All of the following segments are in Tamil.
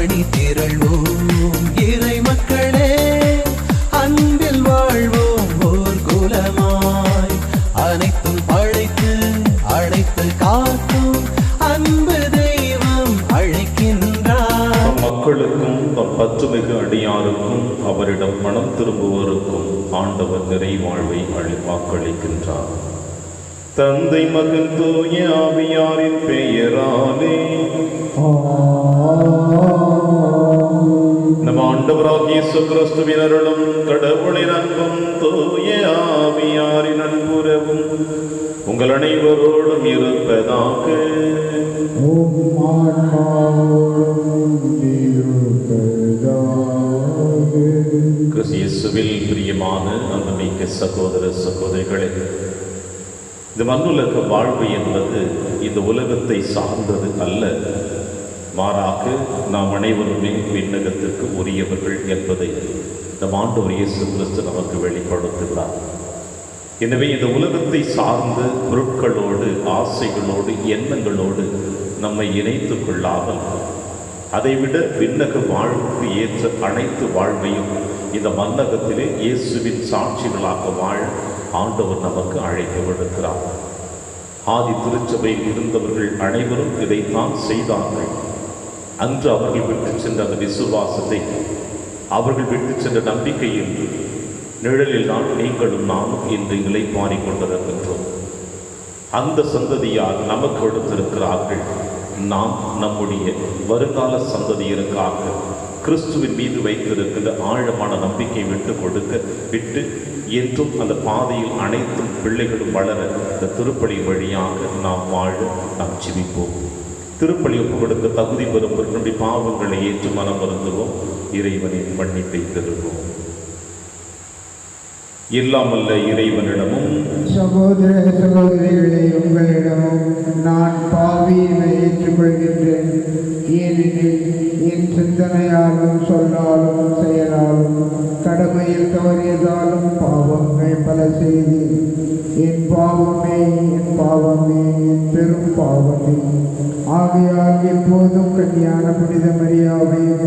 அணி திரள்வோம் இறை மக்களே, அன்பில் வாழ்வோம் ஓர் குலமாய். அனைத்தும் படைத்து அழைத்து காக்கும் அன்பு தெய்வம் அழைக்கின்றார். மக்களுக்கும் தம் பற்றுமிகு அடியாருக்கும் அவரிடம் மனம் திரும்புவோருக்கும் ஆண்டவர் நிறை வாழ்வை வாக்களிக்கின்றார். தந்தை மகன் தூய ஆவியாரின் பெயராலே நம் ஆண்டவராகிய இயேசு கிறிஸ்துவின் அருளும் கடவுளின் அன்பும் தூய ஆவியாரின் அன்புறவும் உங்கள் அனைவரோடும் இருப்பதாக. கிறிஸ்து இயேசுவில் பிரியமான அன்புமிக்க சகோதர சகோதரிகளே, இந்த மண்ணுலக வாழ்வு என்பது இந்த உலகத்தை சார்ந்தது அல்ல. மாறாக நாம் அனைவருமே விண்ணகத்திற்கு உரியவர்கள் என்பதை நம் ஆண்டவர் இயேசு கிறிஸ்து நமக்கு வெளிப்படுத்துகிறார். எனவே இந்த உலகத்தை சார்ந்த பொருட்களோடு, ஆசைகளோடு, எண்ணங்களோடு நம்மை இணைத்து கொள்ளாமல் அதைவிட விண்ணக வாழ்வுக்கு ஏற்ற அனைத்து வாழ்வையும் இந்த மண்ணகத்திலே இயேசுவின் சாட்சிகளாக வாழ ஆண்டவர் நமக்கு அழைப்பு விடுக்கிறார். ஆதி திருச்சபையில் இருந்தவர்கள் அனைவரும் இதைத்தான் செய்தார்கள். அன்று அவர்கள் விட்டு சென்ற அந்த விசுவாசத்தை, அவர்கள் விட்டு சென்ற நம்பிக்கையில் நிழலில் தான் நீங்களும் நானும் இன்று இளைப்பாறிக் கொண்டிருக்கின்றோம். அந்த சந்ததியார் நமக்கு கொடுத்திருக்கிறார்கள். நாம் நம்முடைய வருங்கால சந்ததியருக்காக கிறிஸ்துவின் மீது வைத்திருக்கின்ற ஆழமான நம்பிக்கை விட்டு என்றும் அந்த பாதையில் அனைத்தும் பிள்ளைகளும் வளர இந்த திருப்பலி வழியாக நாம் வாழ நாம் ஜெபிப்போம். திருப்பலி ஒப்பு கொடுக்க தகுதி பெறும் நம்முடைய பாவங்களை ஏற்று மனம் வருந்துவோம். இறைவனின் மன்னிப்பை பெறுவோம். இல்லாமல்ல இறைவனிடமும் சகோதர சகோதரிகளே, உங்களிடமும் நான் பாவியை ஏற்றுக்கொள்கின்றேன். ஏனெனில் என் சிந்தனையாலும் சொல்லாலும் செயலாலும் கடமையில் தவறியதாலும் பாவங்கள் பல செய்து என் பாவமே என் பெரும் பாவமே. ஆகையால் எப்போதும் கன்னியான புனித மரியாவையும்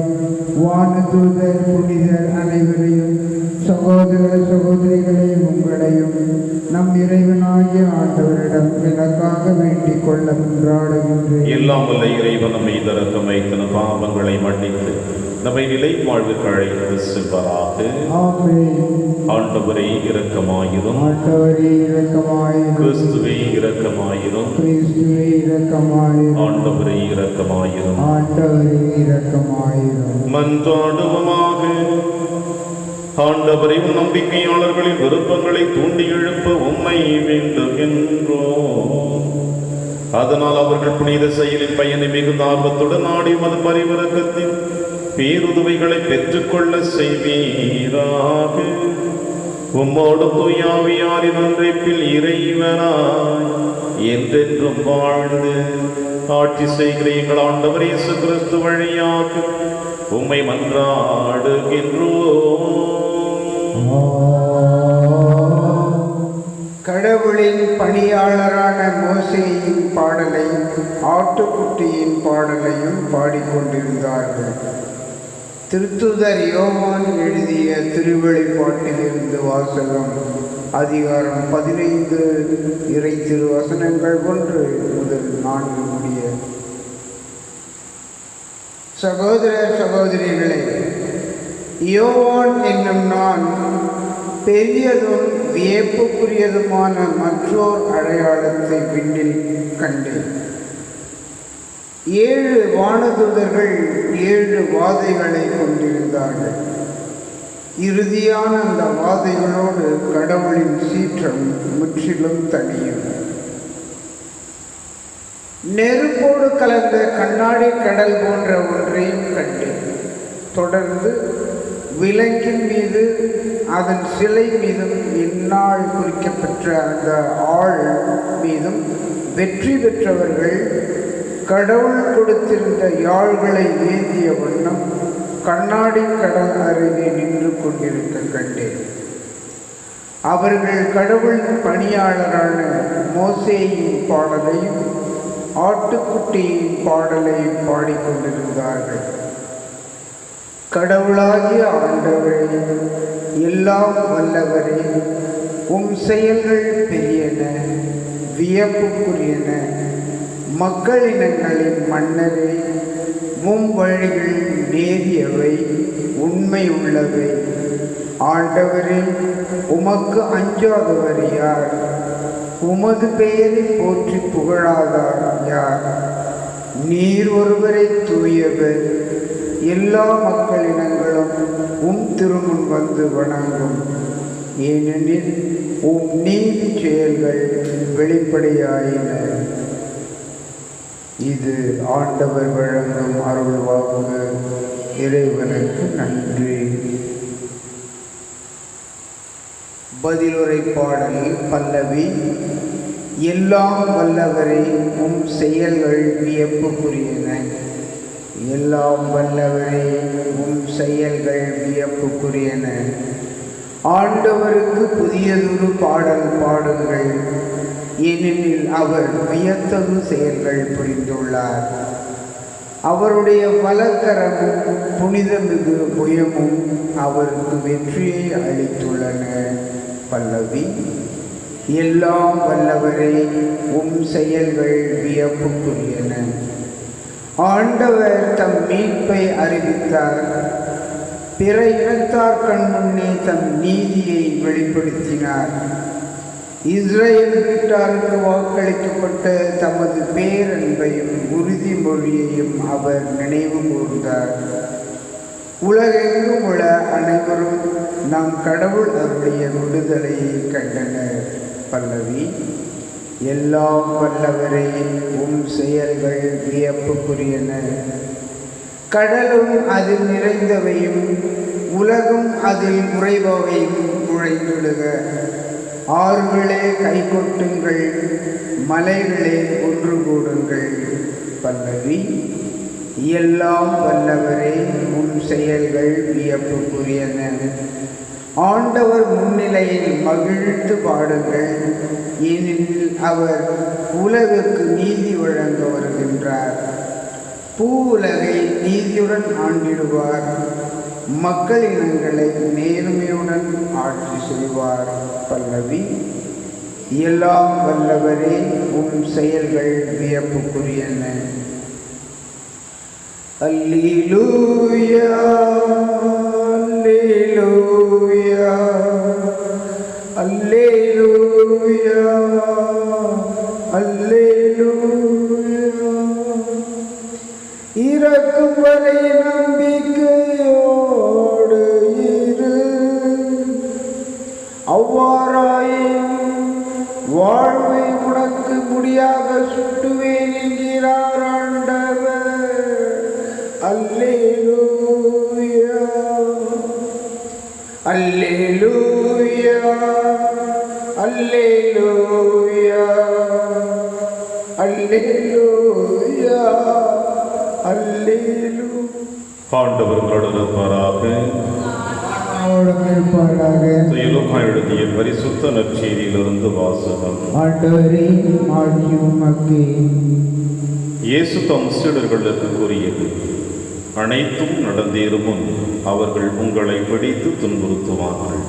வானதூதர் புனிதர் அனைவரையும் சகோதர சகோதரிகளை உங்களையும் நம் இறைவனாகிய ஆண்டவரிடம் எனக்காக வேண்டிக் கொள்ள கொண்டாடுகின்றேன். எல்லாம் வல்ல இறைவன் நம்மை தரக்கமை தன பாவங்களை மன்னித்து நம்மை நிலை வாழ்வுக்கு அழைத்து செல்வராக. ஆண்டவரே இரக்கமாயிரும். ஆண்டவரே இரக்கமாயிரும். கிறிஸ்துவே இரக்கமாயிரும். கிறிஸ்துவே இரக்கமாயிரும். ஆண்டவரே இரக்கமாயிரும். ஆண்டவரே இரக்கமாயிரும். மன்றாடுவோமாக. ஆண்டவரே, நம்பிக்கையாளர்களின் விருப்பங்களை தூண்டி எழுப்ப உம்மை வேண்டுகின்றோம். அதனால் அவர்கள் புனித செயலின் பயனை மிகுந்த ஆர்வத்துடன் நாடி மது பரிவரக்கத்தின் பேருதவிகளை பெற்றுக்கொள்ள செய்வீராக. உம்மோடு தூயாவியாரின் ஒன்றைப்பில் இறைவனாய் என்றென்றும் வாழ்ந்து ஆட்சி செய்கிற எங்கள் ஆண்டவர் இயேசு கிறிஸ்து வழியாக உம்மை மன்றாடுகின்றோம். கடவுளின் பணியாளரான மோசேயின் பாடலை ஆட்டுக்குட்டியின் பாடலையும் பாடிக்கொண்டிருந்தார்கள். திருத்துதர் யோவான் எழுதிய திருவெளிப்பாட்டிலிருந்து வாசகம். அதிகாரம் 15 இறை திருவசனங்கள் 1 முதல் 4 முடிய. சகோதர சகோதரிகளே, யோவான் என்னும் நான் பெரியதும் வியப்புக்குரியதுமான மற்றோர் அடையாளத்தை விண்ணில் கண்டேன். 7 வானதூதர்கள் 7 வாதைகளை கொண்டிருந்தார்கள். இறுதியான அந்த வாதைகளோடு கடவுளின் சீற்றம் முற்றிலும் தணியும். நெருப்போடு கலந்த கண்ணாடி கடல் போன்ற ஒன்றையும் கண்டேன். தொடர்ந்து விலங்கின் மீது அதன் சிலை மீதும் எந்நாள் குறிக்கப்பெற்ற அந்த ஆள் மீதும் வெற்றி பெற்றவர்கள் கடவுள் கொடுத்திருந்த யாழ்களை ஏந்திய வண்ணம் கண்ணாடி கடல் அருகே நின்று கொண்டிருக்க கண்டேன். அவர்கள் கடவுளின் பணியாளரான மோசேயின் பாடலையும் ஆட்டுக்குட்டியின் பாடலையும் பாடிக்கொண்டிருந்தார்கள். கடவுளாகிய ஆண்டவரே, எல்லாம் வல்லவரே, உம் செயல்கள் பெரியன, வியப்புக்குரியன. மக்களினங்களின் மன்னரே, உம் வழிகள் நேரியவை, உண்மை உள்ளவை. ஆண்டவரே, உமக்கு அஞ்சாதவர் யார்? உமது பெயரை போற்றி புகழாதார் யார்? நீர் ஒருவரை தூயவர். எல்லா மக்களினங்களும் உம் திருமுன் வந்து வணங்கும். ஏனெனில் உம் நீதி செயல்கள் வெளிப்படையாயின. இது ஆண்டவர் வழங்கும் அருள் வாக்கு. இறைவனுக்கு நன்றி. பதிலுரை பாடல் பல்லவி. எல்லாம் வல்லவரே, உம் செயல்கள் வியப்புக்குரியன. எல்லாம் வல்லவரே, உம் செயல்கள் வியப்புக்குரியன. ஆண்டவருக்கு புதியதொரு பாடல் பாடுங்கள், ஏனெனில் அவர் வியத்தகு செயல்கள் புரிந்துள்ளார். அவருடைய வலக்கரமும் புனிதமிகு புயமும் அவருக்கு வெற்றியை அளித்துள்ளன. பல்லவி. எல்லாம் வல்லவரே, உம் செயல்கள் வியப்புக்குரியன. ஆண்டவர் தம் மீட்பை அறிவித்தார். பிற இனத்தார் கண் முன்னே தம் நீதியை வெளிப்படுத்தினார். இஸ்ரேல் வீட்டாருக்கு வாக்களிக்கப்பட்ட தமது பேரன்பையும் உறுதிமொழியையும் அவர் நினைவு கூர்ந்தார். உலகெங்கும் உள்ள அனைவரும் நம் கடவுள் அருளிய விடுதலையை கண்டனர். பல்லவி. எல்லாம் வல்லவரே, உம் செயல்கள் வியப்புக்குரியன. கடலும் அதில் நிறைந்தவையும் உலகும் அதில் உறைபவையும் முழைந்திடுக. ஆறுகளே கைகொட்டுங்கள், மலைகளே ஒன்று கூடுங்கள். பல்லவி. எல்லாம் வல்லவரே, உம் செயல்கள் வியப்புக்குரியன. ஆண்டவர் முன்னிலையில் மகிழ்ந்து பாடுங்கள், ஏனெனில் அவர் உலகுக்கு நீதி வழங்க வருகின்றார். பூவுலகை நீதியுடன் ஆண்டிடுவார். மக்களினங்களை நேர்மையுடன் ஆட்சி செய்வார். பல்லவி. எல்லாம் வல்லவரே, உம் செயல்கள் வியப்புக்குரியன. அல்லேலூயா, அல்லேலூயா, அல்லேலூயா, அல்லேலூயா. இறக்கும் வரை நம்பிக்கையோடு இரு. அவ்வாறாயின் வாழ்வை உனக்கு முடியாக சுட்டுவேன் என்கிறார் ஆண்டவர். அல்லேலூயா, அல்லேலூயா, அல்லேலூயா, அல்லேலூயா, அல்லேலூயா. ஆண்டவர் உங்களோடு இருப்பாராக. லூக்கா எழுதிய பரிசுத்த நற்செய்தியிலிருந்து வாசகம். ஆண்டவரே, ஆட்சி உமக்கே. இயேசு தம் சீடர்களுக்கு கூறியது, அனைத்தும் நடந்தேறும் முன் அவர்கள் உங்களை பிடித்து துன்புறுத்துவார்கள்.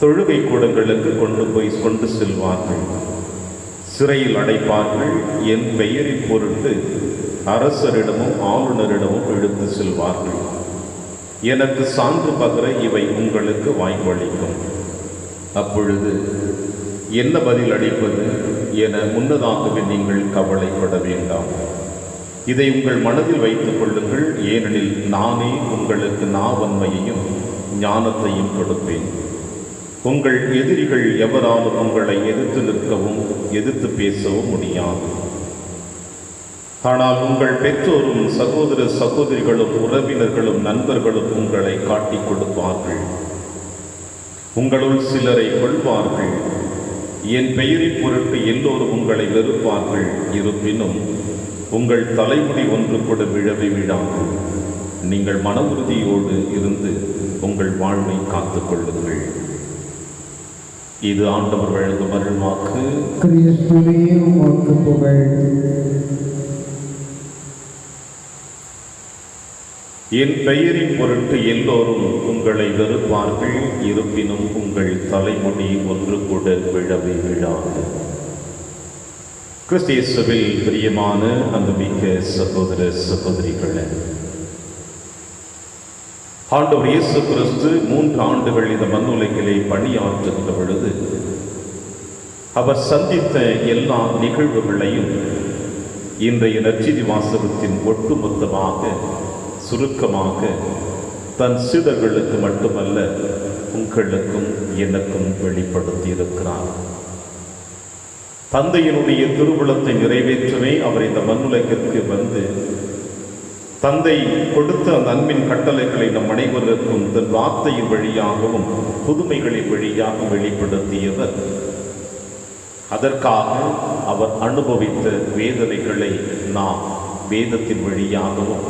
தொழுகை கூடங்களுக்கு கொண்டு செல்வார்கள். சிறையில் அடைப்பார்கள். என் பெயரின் பொருட்டு அரசரிடமும் ஆளுநரிடமும் இழுத்து செல்வார்கள். எனக்கு சான்று பகர இவை உங்களுக்கு வாய்ப்பளிக்கும். அப்பொழுது என்ன பதில் அளிப்பது என முன்னதாகவே நீங்கள் கவலைப்பட வேண்டாம். இதை உங்கள் மனதில் வைத்துக் கொள்ளுங்கள், ஏனெனில் நானே உங்களுக்கு நாவன்மையையும் ஞானத்தையும் கொடுப்பேன். உங்கள் எதிரிகள் எவராலும் உங்களை எதிர்த்து நிற்கவும் எதிர்த்து பேசவும் முடியாது. ஆனால் உங்கள் பெற்றோரும் சகோதர சகோதரிகளும் உறவினர்களும் நண்பர்களும் உங்களை காட்டிக் கொடுப்பார்கள். உங்களுள் சிலரை கொள்வார்கள். என் பெயரின் பொருட்டு எல்லோரும் உங்களை வெறுப்பார்கள். இருப்பினும் உங்கள் தலைமுடி ஒன்று கூட விழவே விழாது. நீங்கள் மன உறுதியோடு இருந்து உங்கள் வாழ்வை காத்துக் கொள்ளுங்கள். இது ஆண்டவர் வழங்கும் அருள்வாக்கு. கிறிஸ்துவே, உமக்கு புகழ். என் பெயரின் பொருட்டு எல்லோரும் உங்களை வெறுப்பார்கள், இருப்பினும் உங்கள் தலைமுடி ஒன்று கூட விழவே விழாது. கிறிஸ்து இயேசுவில் பிரியமான அன்புமிக்க சகோதர சகோதரிகளே, ஆண்டவர் இயேசு கிறிஸ்து 3 ஆண்டுகள் இந்த மண்ணுலகிலே பணியாற்றுகின்ற பொழுது அவர் சந்தித்த எல்லா நிகழ்வுகளையும் இன்றைய நற்செய்தி வாசகத்தின் ஒட்டுமொத்தமாக சுருக்கமாக தன் சீடர்களுக்கு மட்டுமல்ல உங்களுக்கும் எனக்கும் வெளிப்படுத்தி இருக்கிறார். தந்தையினுடைய திருவுளத்தை நிறைவேற்றவே அவர் இந்த மண்ணுலகிற்கு வந்து தந்தை கொடுத்த அந்த அன்பின் கட்டளைகளை நம் அனைவருக்கும் தன் வார்த்தையின் வழியாகவும் புதுமைகளின் வழியாக வெளிப்படுத்தியவர். அதற்காக அவர் அனுபவித்த வேதனைகளை நாம் வேதத்தின் வழியாகவும்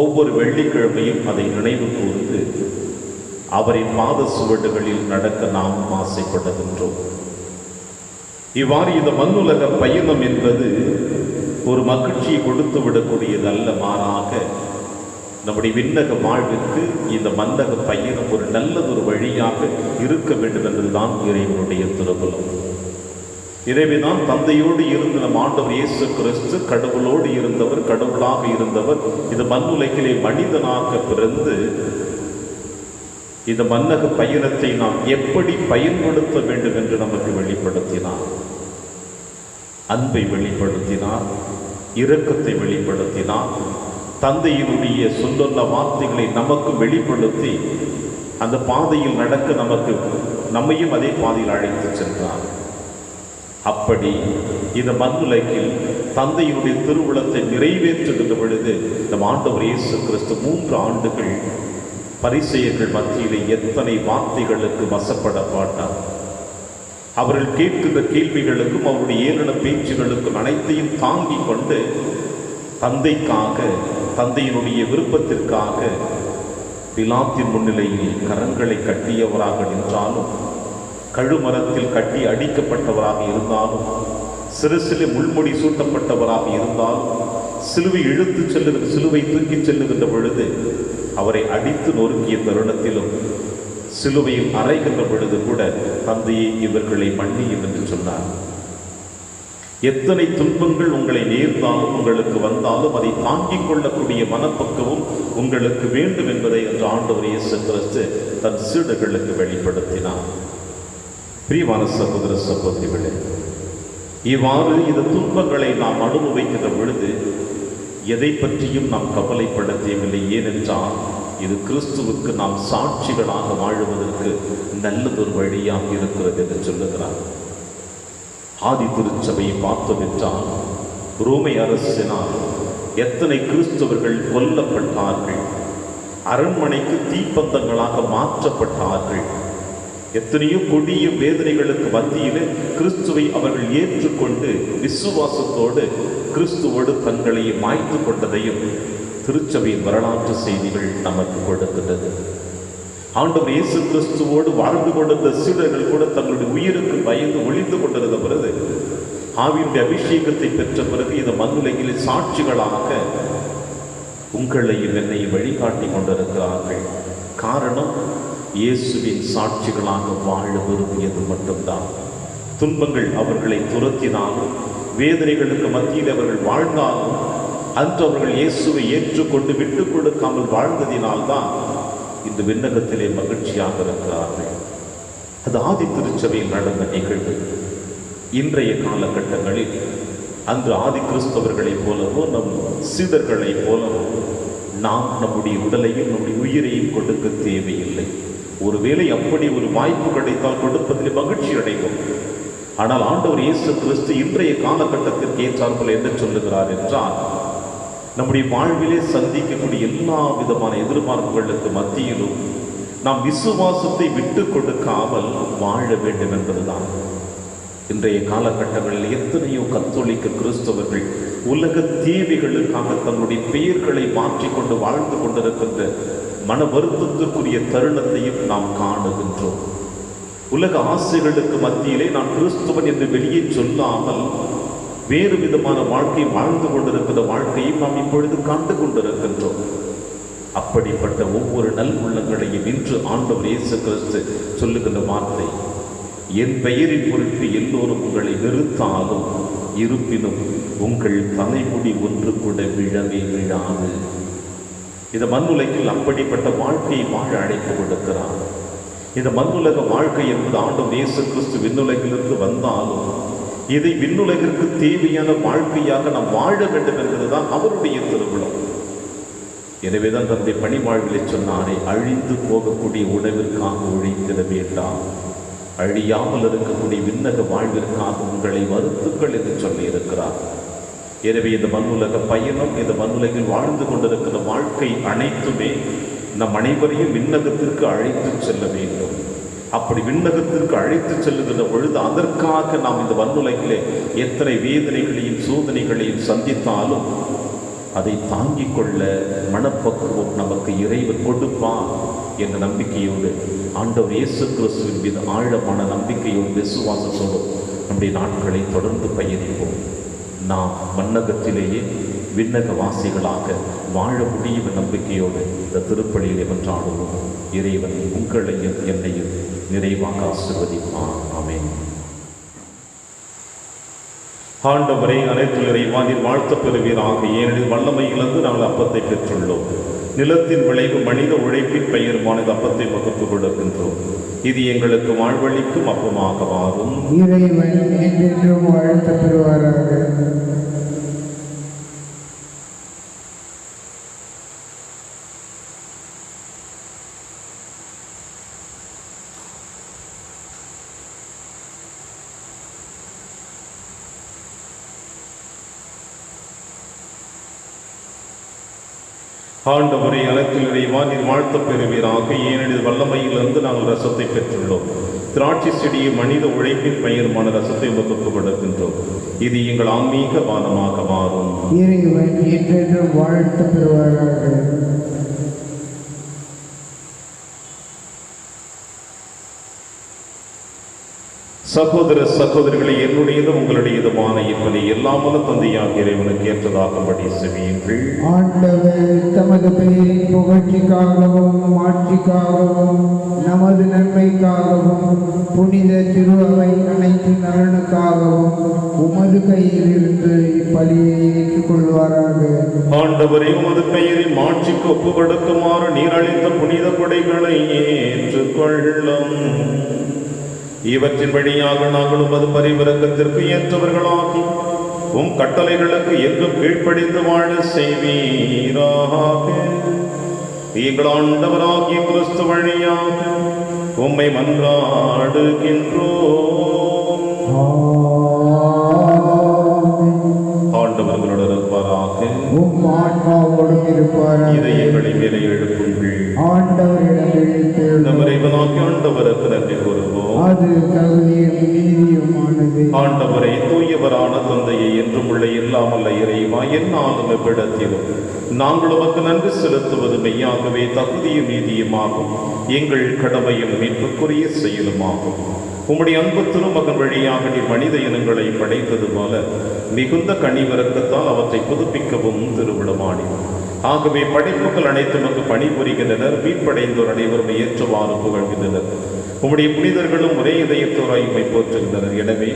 ஒவ்வொரு வெள்ளிக்கிழமையும் அதை நினைவு கூர்ந்து அவரின் பாத சுவடுகளில் நடக்க நாம் ஆசைப்படுகின்றோம். இவ்வாறு இந்த மண்ணுலக பயணம் என்பது ஒரு மகிழ்ச்சியை கொடுத்து விடக்கூடியதல்ல, மாறாக நம்முடைய விண்ணக வாழ்விற்கு இந்த மன்னக பயணம் ஒரு நல்லதொரு வழியாக இருக்க வேண்டும் என்பதுதான் இறைவனுடைய திருவுளம். இறைவன்தான் தந்தையோடு இருந்த நம் ஆண்டவர் இயேசு கிறிஸ்து கடவுளோடு இருந்தவர், கடவுளாக இருந்தவர். இந்த மண்ணுலகிலே மனிதனாக பிறந்து இந்த மன்னக பயணத்தை நாம் எப்படி பயன்படுத்த வேண்டும் என்று நமக்கு வெளிப்படுத்தினார். அன்பை வெளிப்படுத்தினார், இரக்கத்தை வெளிப்படுத்தினார், தந்தையினுடைய சொல்லுள்ள வார்த்தைகளை நமக்கு வெளிப்படுத்தி அந்த பாதையில் நடக்க நம்மையும் அதே பாதையில் அழைத்து சென்றார். அப்படி இந்த மண்ணுலகில் தந்தையினுடைய திருவுளத்தை நிறைவேற்றுகின்ற பொழுது நம் ஆண்டவர் இயேசு கிறிஸ்து 3 ஆண்டுகள் பரிசேயர்கள் மத்தியிலே எத்தனை வார்த்தைகளுக்கு வசப்பட மாட்டார். அவர்கள் கேட்கின்ற கேள்விகளுக்கும் அவருடைய ஏளன பேச்சுகளுக்கும் அனைத்தையும் தாங்கிக் கொண்டு தந்தைக்காக, தந்தையினுடைய விருப்பத்திற்காக பிலாத்தின் முன்னிலையில் கரங்களை கட்டியவராக நின்றாலும், கழுமரத்தில் கட்டி அடிக்கப்பட்டவராக இருந்தாலும், சிறுசிலே முள்முடி சூட்டப்பட்டவராக இருந்தாலும், சிலுவை இழுத்து செல்லுகிற சிலுவை தூக்கி செல்லுகின்ற பொழுது அவரை அடித்து நொறுக்கிய தருணத்திலும், சிலுவையில் அறைகின்ற பொழுது கூட தந்தையை இவர்களை மன்னியும் என்று சொன்னார். எத்தனை துன்பங்கள் உங்களை நேர்ந்தாலும் உங்களுக்கு வந்தாலும் அதை தாங்கிக் கொள்ளக்கூடிய மனப்பக்குவம் உங்களுக்கு வேண்டும் என்பதை என்று ஆண்டவர் இயேசு கிறிஸ்து தன் சீடர்களுக்கு வெளிப்படுத்தினார். பிரியமான சகோதர சகோதரிகளே, இவ்வாறு இந்த துன்பங்களை நாம் அனுபவிக்கின்ற பொழுது எதை பற்றியும் நாம் கவலைப்பட தேவையில்லை. ஏனென்றால் இது கிறிஸ்துவுக்கு நாம் சாட்சிகளாக வாழ்வதற்கு நல்லதொரு வழியாக இருக்கிறது என்று சொல்லுகிறார். ஆதி திருச்சபையை பார்த்தோம் என்றால் ரோமை அரசினால் எத்தனை கிறிஸ்தவர்கள் கொல்லப்பட்டார்கள், அரண்மனைக்கு தீப்பந்தங்களாக மாற்றப்பட்டார்கள். எத்தனையோ கொடிய வேதனைகளுக்கு மத்தியிலே கிறிஸ்துவை அவர்கள் ஏற்றுக்கொண்டு விசுவாசத்தோடு கிறிஸ்துவோடு தங்களை மாய்த்து கொண்டதையும் திருச்சபையின் வரலாற்று செய்திகள் நமக்கு கொடுக்கின்றது. ஆண்டவர் இயேசு கிறிஸ்துவோடு வாழ்ந்து கொண்டிருந்த சீடர்கள் கூட தங்களுடைய உயிருக்கு பயந்து ஒளிந்து கொண்டிருந்த பிறகு, ஆவியினுடைய அபிஷேகத்தை பெற்ற பிறகு இந்த மண்ணுலகிலே சாட்சிகளாக உங்களையும் என்னையும் வழிகாட்டி கொண்டிருக்கிறார்கள். காரணம், இயேசுவின் சாட்சிகளாக வாழ விரும்பியது மட்டும்தான். துன்பங்கள் அவர்களை துரத்தினாலும், வேதனைகளுக்கு மத்தியில் அவர்கள் வாழ்ந்தாலும், அன்று அவர்கள் இயேசுவை ஏற்றுக்கொண்டு விட்டுக் கொடுக்காமல் வாழ்ந்ததினால்தான் இந்த விண்ணகத்திலே மகிழ்ச்சியாக இருக்கிறார்கள். அது ஆதி திருச்சபையில் நடந்த நிகழ்வு. இன்றைய காலகட்டங்களில் அன்று ஆதி கிறிஸ்தவர்களைப் போலவோ நம் சீடர்களைப் போலவோ நாம் நம்முடைய உடலையும் நம்முடைய உயிரையும் கொடுக்க தேவையில்லை. ஒருவேளை அப்படி ஒரு வாய்ப்பு கிடைத்தால் கொடுப்பதில் மகிழ்ச்சி அடைவோம். ஆனால் ஆண்டவர் இயேசு கிறிஸ்து இன்றைய காலகட்டத்திற்கு ஏற்றாற்போல் என்ன சொல்லுகிறார் என்றால், நம்முடைய வாழ்விலே சந்திக்கக்கூடிய எல்லா விதமான எதிர்பார்ப்புகளுக்கு மத்தியிலும் நாம் விசுவாசத்தை விட்டு கொடுக்காமல் வாழ வேண்டும் என்பதுதான். இன்றைய காலகட்டங்களில் எத்தனையோ கத்தோலிக்க கிறிஸ்தவர்கள் உலக தேவைகளுக்காக தன்னுடைய பெயர்களை மாற்றிக்கொண்டு வாழ்ந்து கொண்டிருக்கின்ற மன வருத்தத்திற்குரிய தருணத்தையும் நாம் காணுகின்றோம். உலக ஆசைகளுக்கு மத்தியிலே நான் கிறிஸ்துவன் என்று வெளியே சொல்லாமல் வேறு விதமான வாழ்க்கை வாழ்ந்து கொண்டிருக்கிற வாழ்க்கையும் நாம் இப்பொழுது கண்டு கொண்டிருக்கின்றோம். அப்படிப்பட்ட ஒவ்வொரு நல் உள்ளங்களையும் இன்று ஆண்டவர் இயேசு கிறிஸ்து சொல்லுகின்ற வார்த்தை, என் பெயரின் பொருட்டு எல்லோரும் உங்களை வெறுத்தாலும் இருப்பினும் உங்கள் தலைமுடி ஒன்று கூட விழவே விழாது. இந்த மண்ணுலகில் அப்படிப்பட்ட வாழ்க்கையை வாழ அழைப்பு கொடுக்கிறார். இந்த மண்ணுலக வாழ்க்கை என்பது ஆண்டவர் இயேசு கிறிஸ்து விண்ணுலகிலிருந்து வந்தாலும் இதை விண்ணுலகிற்கு தேவையான வாழ்க்கையாக நாம் வாழ வேண்டும் என்பதுதான் அவருடைய திருவிழம். எனவேதான் தன்னுடைய பணிவாழ்விலை சொன்னாரே, அழிந்து போகக்கூடிய உணவிற்காக உழைத்திட வேண்டாம், அழியாமல் இருக்கக்கூடிய விண்ணக வாழ்விற்காக உங்களை வருத்துக்கள் என்று சொல்லி இருக்கிறார். எனவே இந்த மண்ணுலக பயணம், இந்த மண்ணுலகில் வாழ்ந்து கொண்டிருக்கிற வாழ்க்கை அனைத்துமே நம் அனைவரையும் விண்ணகத்திற்கு அழைத்து செல்ல வேண்டும். அப்படி விண்ணகத்திற்கு அழைத்து செல்லுகின்ற பொழுது அதற்காக நாம் இந்த மண்ணுலகிலே எத்தனை வேதனைகளையும் சோதனைகளையும் சந்தித்தாலும் அதை தாங்கிக் கொள்ள மனப்பக்குவம் நமக்கு இறைவன் கொடுப்பான் என்ற நம்பிக்கையோடு ஆண்டவர் இயேசு கிறிஸ்துவின் மீது ஆழமான நம்பிக்கையோடு விசுவாசத்தோடு நம்முடைய நாட்களை தொடர்ந்து பயணிப்போம். நாம் மன்னகத்திலேயே விண்ணக வாசிகளாக வாழ முடியும் நம்பிக்கையோடு இந்த திருப்பலியிலே மன்றாடுவோம். இறைவன் உங்களையும் என்னையும் நிறைவாக ஆசீர்வதிப்பான். ஆமென். ஆண்டவரை அனைத்து இறைவானில் வாழ்த்த பெறுவீராக. ஏனெனில் வல்லமையிலிருந்து நாங்கள் அப்பத்தை பெற்றுள்ளோம். நிலத்தின் விளைவு மனித உழைப்பின் பெயருமான அப்பத்தை வகுத்து கொடுக்கின்றோம். இது எங்களுக்கு வாழ்வழிக்கும் அப்பமாக மாறும். இறைவன் என்றென்றும் வாழ்த்த பெறுவாராக. ஆண்டவரை அனைத்தில் இறைவானில் வாழ்த்த பெறுவீராக. ஏனெனில் வல்லமையிலிருந்து நாங்கள் ரசத்தை பெற்றுள்ளோம். திராட்சை செடியை மனித உழைப்பின் பெயருமான ரசத்தை வகுத்து கொடுக்கின்றோம். இது எங்கள் ஆன்மீக பானமாக மாறும். இறைவன் என்றென்றும் வாழ்த்த பெறுவாராக. சகோதர சகோதரிகளை, என்னுடையதும் உங்களுடையதுமான இப்படி எல்லாமல்ல தந்தையாக இறைவனுக்கு ஏற்றதாகும்படி செவியுங்கள். ஆண்டவர் தமது பெயரின் புகழ்ச்சிக்காகவும் மாட்சிக்காகவும் நமது நன்மைக்காகவும் புனித திரு அவை அனைத்து நலனுக்காகவும் உமது கையில் இருந்து இப்பலியை ஏற்றுக்கொள்வாராக. ஆண்டவரே, உமது பெயரின் மாட்சிக்கு ஒப்பு கொடுக்குமாறு நீர் அளித்த புனித கொடைகளை ஏற்றுக்கொள்ளும். இவற்றின் வழியாக நாங்கள் உமது பரிவிரக்கத்திற்கு ஏற்றவர்களாகி உம் கட்டளைகளுக்கு என்றும் கீழ்ப்படிந்து வாழ செய்வீராக. எங்கள் ஆண்டவராகிய கிறிஸ்து வழியாக உம்மை மன்றாடுகின்றோம். ஆண்டவர்களோடு இருப்பாராக. உம் ஆன்மாவோடும் இருப்பாராக. இதயங்களை மேலே எழுப்புங்கள். ஆண்டவரிடம் எழுத்து ஆண்டவருக்கு நன்றி கூறுவோம். அது தகுதியும் நீதியுமானது. ஆண்டவரை, தூயவரான தந்தையை என்றும் உள்ள எல்லாமல்ல இறைவா, என்னாலும் எவ்விடத்திலும் நாங்கள் உமக்கு நன்றி செலுத்துவது மெய்யாகவே தகுதியும் நீதியுமாகும். எங்கள் கடமையும் மீட்புக்குரிய செயலுமாகும். உம்முடைய அன்பு திருமகன் வழியாக நீ மனித இனங்களை படைத்தது போல மிகுந்த கனிவிரக்கத்தால் அவற்றை புதுப்பிக்கவும் திருவிழமாடினோம். ஆகவே படைப்புகள் அனைத்தும் அங்கு பணிபுரிகின்றனர். மீட்படைந்தோர் அனைவரும் ஏற்றவாறு புகழ்கின்றனர். உம்முடைய புனிதர்களும் ஒரே இதயத்தோராய் உம்மை போற்றுகின்றனர். எனவே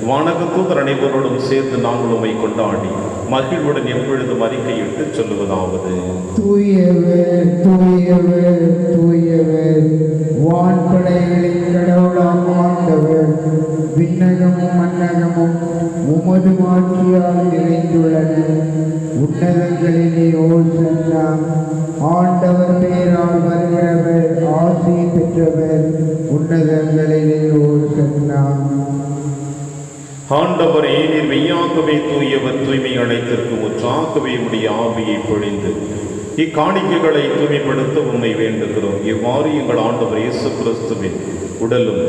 வானகத்தூதர் அனைவரோடும் சேர்ந்து நாங்கள் உம்மை கொண்டாடி மகிழ்வுடன் எப்பொழுதும் அறிக்கையிட்டு சொல்லுவதாவது: தூயவர் தூயவர் தூயவர், வான்படைகளின் கடவுளாம் ஆண்டவர். விண்ணகமும் மன்னகமும் உமது மாட்சியால் நிறைந்துள்ளன. உன்னதங்களிலே ஓசன்னா. ஆண்டவர் பெயரால் வருகிறவர் ஆசி பெற்றவர். உன்னதங்களிலே ஓசன்னா. ஆண்டவரே, நீர் மெய்யாகவே தூயவர், தூய்மை அனைத்திற்கும் முற்றாகவே உடைய ஆவியை பொழிந்து இக்காணிக்கைகளை தூய்மைப்படுத்த உம்மை வேண்டுகிறோம். இவ்வாறு எங்கள் ஆண்டவர் இயேசு கிறிஸ்துவின் உடலும்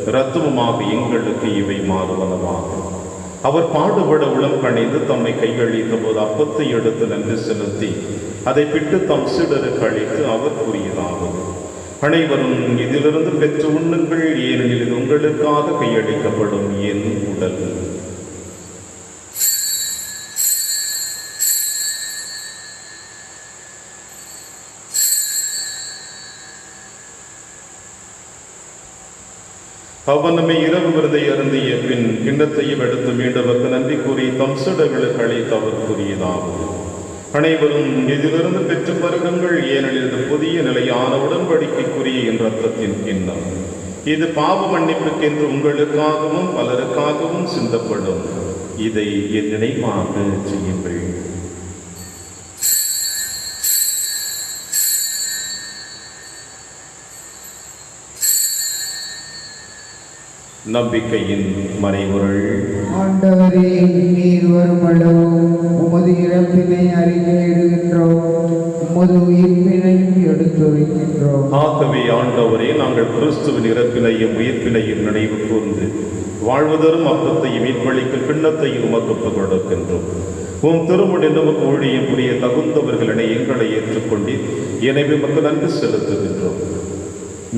இரத்தமுமாக எங்களுக்கு இவை மாறுவனவாகும். அவர் பாடுபட உளம் கணிந்து தம்மை கையளித்த போது அப்பத்தை எடுத்து நன்றி செலுத்தி அதை பிட்டு தம் சீடருக்கு அளித்து அவர் கூறியதாவது: அனைவரும் இதிலிருந்து பெற்று உண்ணுங்கள், ஏனெனில் இது உங்களுக்காக கையளிக்கப்படும் என் உடல். அவ்வண்ணமே இரவு விருதை அருந்திய பின் கிண்ணத்தையும் எடுத்து மீண்டவருக்கு நன்றி கூறி தம் சீடர்களுக்கு அழைத்து அவர் கூறியதாகும். அனைவரும் இதிலிருந்து பெற்று பருகுங்கள், ஏனெனில் இது புதிய நிலையான உடன்படிக்கைக்குரிய என் ரத்தத்தின் கிண்ணம். இது பாவ மன்னிப்புக்கென்று உங்களுக்காகவும் பலருக்காகவும் சிந்தப்படும். இதை என் நினைவாக செய்யுங்கள். நம்பிக்கையின் மறைபொருள். ஆண்டவரே, நீர் வருமளவும் உமது இறப்பினை அறிக்கையிடுகின்றோம், உமது உயிர்ப்பினையும் எடுத்துரைக்கின்றோம். ஆகவே ஆண்டவரே, நாங்கள் கிறிஸ்துவின் இறப்பினையும் உயிர்ப்பினையும் நினைவு கூர்ந்து வாழ்வதரும் அப்பத்தையும் மீட்பளிக்கும் கிண்ணத்தையும் உமக்கு ஒப்புக் கொடுக்கின்றோம். உம் திருமுடி நமக்கு ஊழியம் புரிய தகுந்தவர்களினை எங்களை ஏற்றுக்கொண்டு எனவே உமக்கு நன்றி செலுத்துகின்றோம்.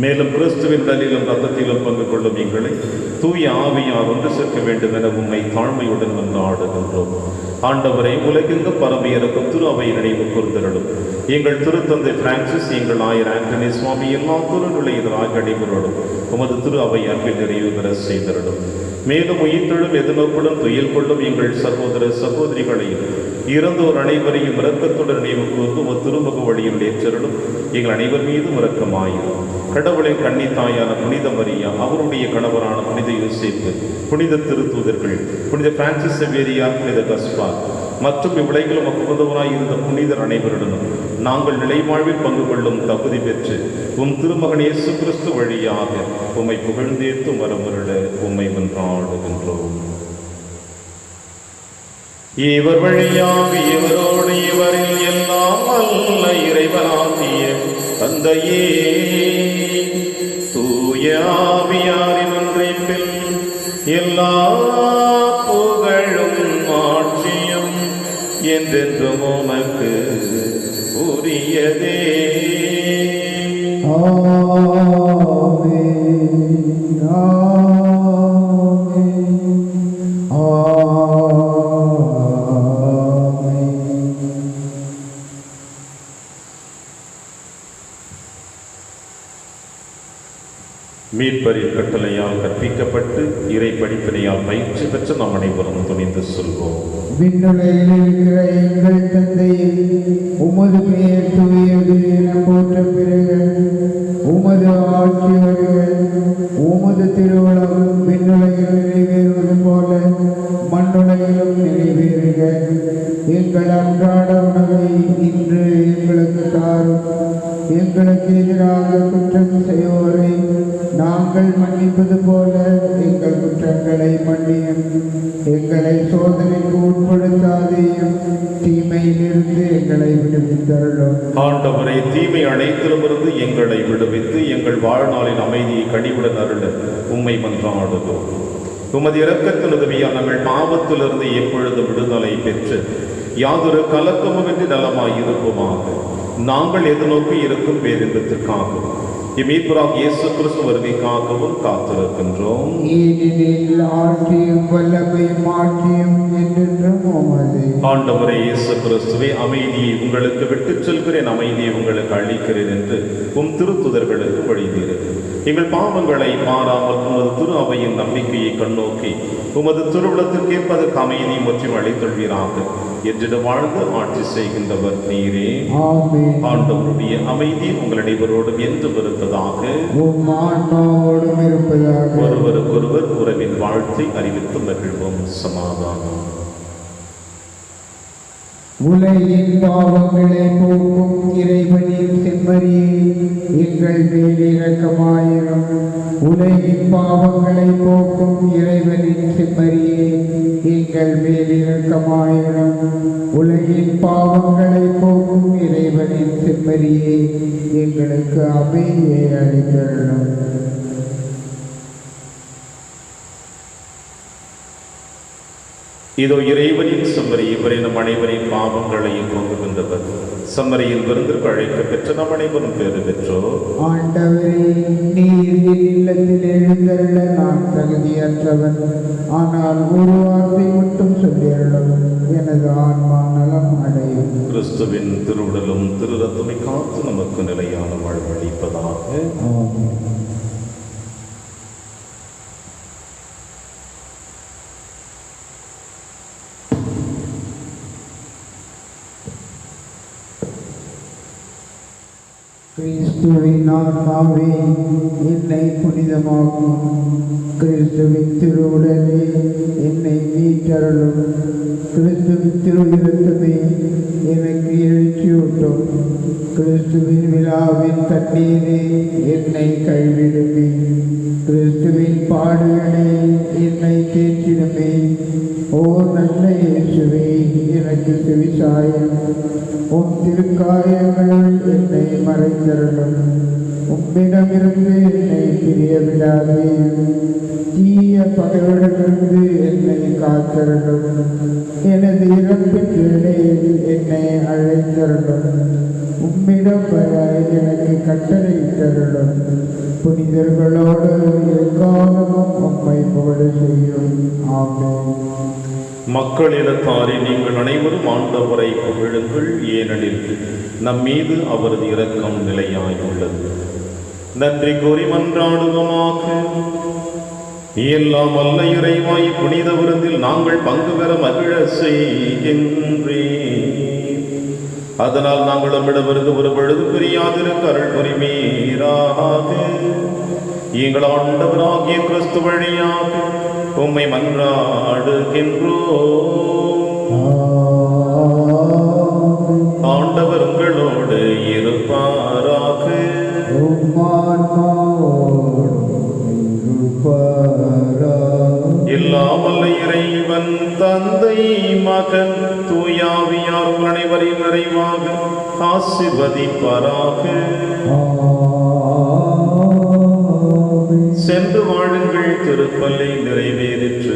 மேலும் கிறிஸ்துவின் உடலிலும் ரத்தத்திலும் பங்கு கொள்ளும் எங்களை தூய ஆவியார் ஒன்று சேர்க்க வேண்டும் என உம்மை தாழ்மையுடன் வந்து ஆடுகின்றோம். ஆண்டவரை, உலகெங்கு பரவி இருக்கும் திரு அவை நினைவு கூர்ந்தருளும். எங்கள் திருத்தந்தை பிரான்சிஸ், எங்கள் ஆயர் ஆண்டனி சுவாமி எல்லா திருநிலை எதிராக அடிபரோடும் உமது திரு அவை அன்பில் நிறைவு பெற செய்தருளும். மேலும் உயிர்த்தெழும் எதிர்நோக்குடன் துயில் கொள்ளும் எங்கள் சகோதர சகோதரிகளையும் இறந்தோர் அனைவரையும் இரக்கத்துடன் நினைவு கூர்ந்து உமது திருமுக வழியில் ஏற்றருளும். எங்கள் அனைவர் மீதும் இரக்கமாயிரும். கடவுளின் கன்னி தாயான புனித மரியா, அவருடைய கணவரான புனித யோசேப்பு, புனித திருத்தூதர்கள், புனித பிரான்சிஸ் சேவியர், புனித கஸ்பார் மற்றும் இவ்வுலகிலும் அப்புதவராய் இருந்த புனிதர் அனைவருடனும் நாங்கள் நிலைவாழ்வில் பங்கு கொள்ளும் தகுதி பெற்று உம் திருமகன் இயேசு கிறிஸ்து வழியாக உம்மை புகழ்ந்தேத்து மரமருட உம்மை மன்றாடுகின்றோம். இவர் வழியாக இவரோடு இவரில் எல்லாம் அல்ல இறைவனாகிய தந்தையே, தூய ஆவியாரின் ஒன்றிப்பில் எல்லா புகழும் ஆட்சியும் என்றென்றும் உமக்கு உரியதே. மீட்பரின் கட்டளையால் கற்பிக்கப்பட்டு இறை படிப்பினையால் பயிற்சி பெற்ற நாம் அனைவரும் துணிந்து சொல்வோம். விண்ணுலகில் இருக்கிற எங்கள் தந்தையே, உமது பெயர் தூயது என போற்ற பிறகு உமது ஆட்சி வருக, உமது திருவுளம் விண்ணுலகில் நிறைவேறுவது போல மண்ணுலகிலும் நிறைவேறுக. எங்கள் அன்றாட உணவை இன்று எங்களுக்கு தாரும். எங்களுக்கு எதிராக குற்றம் செய்வோரை நாங்கள் மன்னிப்பது போல எங்கள் குற்றங்களை மன்னியும். எங்களை சோதனைக்கு உட்படுத்தாதேயும், தீமையிலிருந்து எங்களை விடுவித்தருளும். ஆண்டவரை, தீமை அனைத்திலுமிருந்து எங்களை விடுவித்து எங்கள் வாழ்நாளின் அமைதியை கனிவுடன் அருள உம்மை மன்றாடுகிறோம். உமது இரக்கத்தின் உதவியால் நாங்கள் பாவத்திலிருந்து எப்பொழுது விடுதலை பெற்று யாதொரு கலக்கமுமின்றி நலமாய் இருப்போமாக. நாங்கள் எதிர்நோக்கி இருக்கும் பேரின்பத்திற்காகவும் இம்மீட்பராக இயேசு கிறிஸ்து வருகைக்காகவும் காத்திருக்கின்றோம். ஏனெனில் ஆட்சியும் வல்லமையும் மாற்றியும் என்றென்றும் உமதே. ஆண்டவரே இயேசு கிறிஸ்துவே, அமைதியை உங்களுக்கு விட்டுச் செல்கிறேன், அமைதியை உங்களுக்கு அளிக்கிறேன் என்று உம் திருத்துதர்களுக்கு வழிதீர். எங்கள் பாவங்களை மாறாமல் உமது திரு அவையின் நம்பிக்கையை கண்ணோக்கி உமது திருவுளத்திற்கேற்ப அதற்கு அமைதியை மற்றும் அளித்தொள்வீராக. என்றிட வாழ்ந்து ஆட்சி செய்கின்றவர் நீரே. ஆண்டவருடைய அமைதி உங்கள் அனைவரோடும் என்றும் இருப்பதாக. ஒருவருக்கொருவர் உறவின் வாழ்த்தை அறிவித்து மகிழ்வோம். சமாதானம். உலகின் பாவங்களை போக்கும் இறைவனின் செம்மறியே, எங்கள் மேல் இரக்கமாயிரும். உலகின் பாவங்களை போக்கும் இறைவனின் செம்மறியே, எங்கள் மேல் இரக்கமாயிரும். உலகின் பாவங்களை போக்கும் இறைவனின் செம்மறியே, எங்களுக்கு அமைதியை அளித்தருளும். இதோ இறைவனின் செம்மறி, இவரை நம் அனைவரின் பாவங்களையும் போக்குகின்றவர். செம்மறியின் விருந்திற்கு அழைக்க பெற்ற நம் அனைவரும் பேறு பெற்றோர். ஆண்டவரே, நீர் என் இல்லத்தில் எழுந்தருள நான் தகுதியற்றவன். ஆனால் ஒரு வார்த்தை மட்டும் சொல்லியருளும், எனது ஆன்மா நலம் அடையும். கிறிஸ்துவின் திருவுடலும் திரு ரத்தமை காத்து நமக்கு நிலையான வாழ்வளிப்பதாக. கிறிஸ்துவின் ஆன்மாவே என்னை புனிதமாக்கும். கிறிஸ்துவின் திருவுடலே என்னை மீட்டருளும். கிறிஸ்துவின் திருவிருத்தமே எனக்கு எழுச்சியூட்டும். கிறிஸ்துவின் விழாவின் தண்ணீரே என்னை கைவிடுமே. கிறிஸ்துவின் பாடுகளே என்னை தேற்றிடுமே. ஓ நல்ல இயேசுவே, எனக்கு செவிசாயம். உன் திருக்காயங்கள் என்னை மறைத்தருளும். உம்மிடமிருந்து என்னை பிரிய விடாதே. தீய பகைவரிடமிருந்து என்னை காத்தருளும். எனது இறப்பின் வேளையில் என்னை அழைத்தருளும். உம்மிடம் வர எனக்கு கட்டளையிட்டருளும். புனிதர்களோடு எக்காலமும் உம்மை புகழ செய்யும். ஆமென். மக்கள் இனத்தாரே, நீங்கள் அனைவரும் ஆண்டவரை புகழுங்கள், ஏனெனில் நம் மீது அவரது இரக்கம் நிலையாயுள்ளது. நன்றி கூறி மன்றாடுவோமாக. எல்லாம் வல்ல இறைவாய் புனித விருந்தில் நாங்கள் பங்கு பெற மகிழ செய்கின்றேன். அதனால் நாங்கள் நம்மிடமிருந்து ஒரு பொழுது பிரியாதிருக்க அருள் புரிவீராக. எங்கள் ஆண்டவராகிய கிறிஸ்து வழியாக உம்மை மன்றாடுகின்றோம். ஆண்டவர் உங்களோடு இருப்பாராக. எல்லாம் வல்ல இறைவன் தந்தை, மகன், தூயாவியார் அனைவரையும் நிறைவாக ஆசீர்வதிப்பாராக. சென்று வாழுங்கள், திருப்பலி நிறைவேறிற்று.